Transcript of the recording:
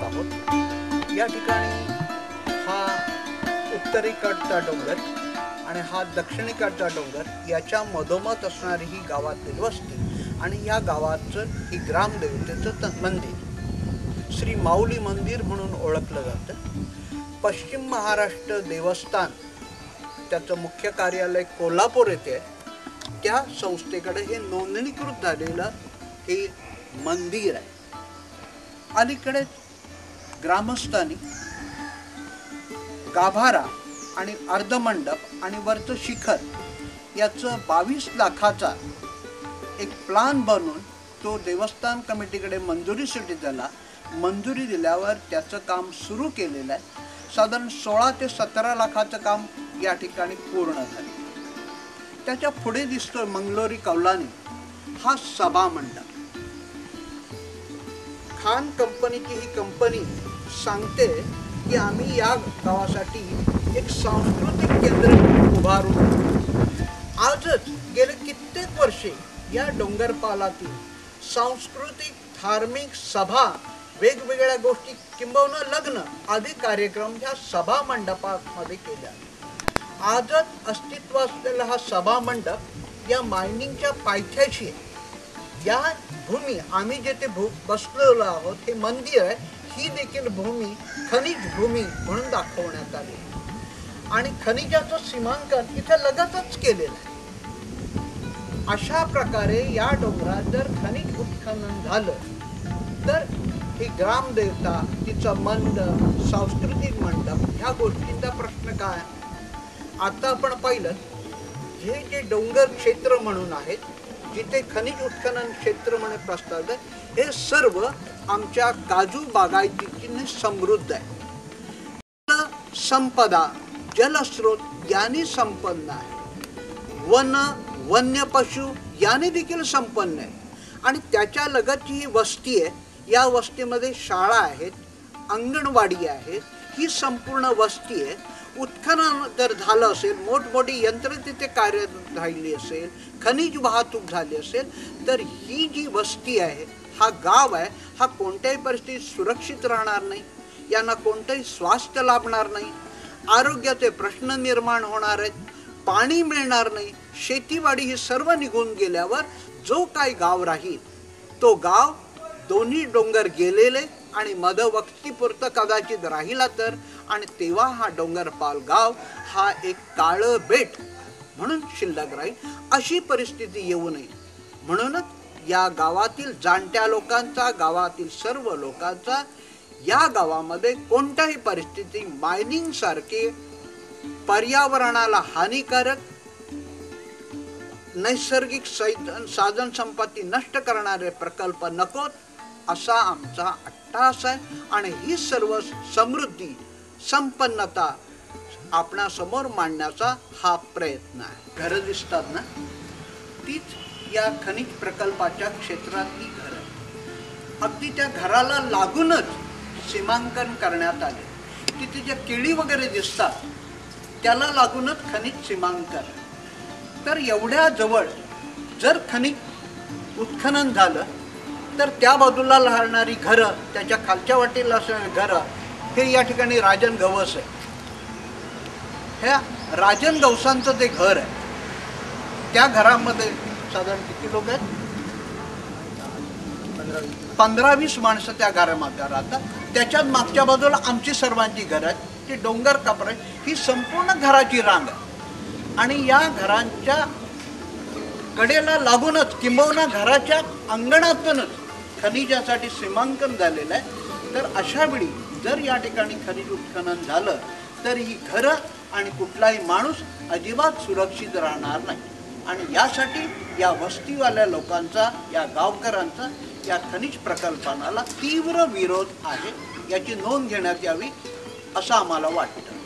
पाहत आहोत। या ठिकाणी हा उत्तरेकडचा डोंगर आणि हा दक्षिणेकडचा डोंगर याच्या मधोमध असणारी ही गावातील वस्ती आणि या गावाचं ही ग्रामदेवतेचं मंदिर श्री माऊली मंदिर म्हणून ओळखलं जातं। पश्चिम महाराष्ट्र देवस्थान त्याचं मुख्य कार्यालय कोल्हापूर येथे आहे। त्या संस्थेकडे हे नोंदणीकृत झालेलं हे मंदिर आहे। अलीकडे ग्रामस्थांनी गाभारा आणि अर्धमंडप आणि वरचं शिखर याचं 22 लाखाचा एक प्लान बनवून तो देवस्थान कमिटीकडे मंजुरीसाठी दिला। मंजुरी दिल्यावर त्याचं काम सुरू केलेलं आहे। साधारण 16 ते 17 लाखाचं काम या ठिकाणी पूर्ण झालं। त्याच्या पुढे दिसतोय मंगलोरी कौलानी हा सभा मंडप। खान कंपनीची ही कंपनी सांगते की आम्ही या गावासाठी एक सांस्कृतिक केंद्र उभारू। आजच गेले कित्येक वर्षे या डोंगरपालातील सांस्कृतिक धार्मिक सभा वेगवेगळ्या गोष्टी किंबहुना लग्न आदी कार्यक्रम ह्या सभा मंडपामध्ये केल्या। आजच अस्तित्वात असलेला हा सभा मंडप या मायनिंगच्या पायथ्याशी आहे। या भूमी आम्ही जेथे बसलेलो आहोत हे मंदिर आहे, ही देखील भूमी खनिज भूमी म्हणून दाखवण्यात आली आणि खनिजाचं सीमांकन इथे लगतच केलेलं आहे। अशा प्रकारे या डोंगरात जर खनिज उत्खनन झालं तर ही ग्रामदेवता तिचा मंडप सांस्कृतिक मंडप ह्या गोष्टींचा प्रश्न काय? आता आपण पाहिलं हे जे डोंगर क्षेत्र म्हणून आहेत जिथे खनिज उत्खनन क्षेत्र म्हणून प्रस्तावित आहे हे सर्व आमच्या काजू बागायतीने समृद्ध आहे। संपदा जलस्रोत याने संपन्न आहे, वन वन्य पशु याने देखील संपन्न आहे आणि त्याच्या लगतची ही वस्ती आहे। या वस्तीमध्ये शाळा आहेत, अंगणवाडी आहेत, ही संपूर्ण वस्ती आहे। उत्खनन जर झालं असेल, मोठमोठी यंत्र तिथे कार्यरत राहिली असेल, खनिज वाहतूक झाली असेल तर ही जी वस्ती आहे हा गाव आहे हा कोणत्याही परिस्थितीत सुरक्षित राहणार नाही। यांना कोणतंही स्वास्थ्य लाभणार नाही, आरोग्याचे प्रश्न निर्माण होणार आहेत, पाणी मिळणार नाही, शेतीवाडी ही सर्व निघून गेल्यावर जो काही गाव राहील तो गाव दोन्ही डोंगर गेलेले आणि मध्यवस्तीपुरतं कदाचित राहिला तर, आणि तेव्हा हा डोंगरपाल गाव हा एक काळं बेट म्हणून शिल्लक राहील। अशी परिस्थिती येऊ नये म्हणूनच या गावातील जाणत्या लोकांचा, गावातील सर्व लोकांचा या गावामध्ये कोणत्याही परिस्थिती मायनिंग सारखे पर्यावरणाला हानिकारक नैसर्गिक साधन संपत्ती नष्ट करणारे प्रकल्प नकोत असा आमचा अट्टास आहे आणि ही सर्व समृद्धी संपन्नता आपणासमोर मांडण्याचा हा प्रयत्न आहे। घरं दिसतात ना, तीच या खनिज प्रकल्पाच्या क्षेत्रातली घरं। अगदी त्या घराला लागूनच सीमांकन करण्यात आले। तिथे ज्या केळी वगैरे दिसतात त्याला लागूनच खनिज सीमांकन। तर एवढ्या जवळ जर खनिज उत्खनन झालं तर त्या बाजूला राहणारी घरं, त्याच्या खालच्या वाटेला असणारी घरं, हे या ठिकाणी राजन गवस आहे। ह्या राजन गवसांचं जे घर आहे त्या घरामध्ये साधारण किती लोक आहेत? 15-20 माणसं त्या घरामध्ये राहतात। त्याच्यात मागच्या बाजूला आमची सर्वांची घरं आहेत, ती डोंगर कापर आहे, ही संपूर्ण घराची रांग आहे आणि या घरांच्या कडेला लागूनच किंबहुना घराच्या अंगणातूनच खनिजासाठी सीमांकन झालेलं आहे। तर अशा वेळी जर या ठिकाणी खनिज उत्खनन झालं तर ही घरं आणि कुठलाही माणूस अजिबात सुरक्षित राहणार नाही आणि यासाठी या वस्तीवाल्या लोकांचा, या गावकऱ्यांचा या खनिज प्रकल्पाला तीव्र विरोध आहे। याची नोंद घेण्यात यावी असं आम्हाला वाटतं।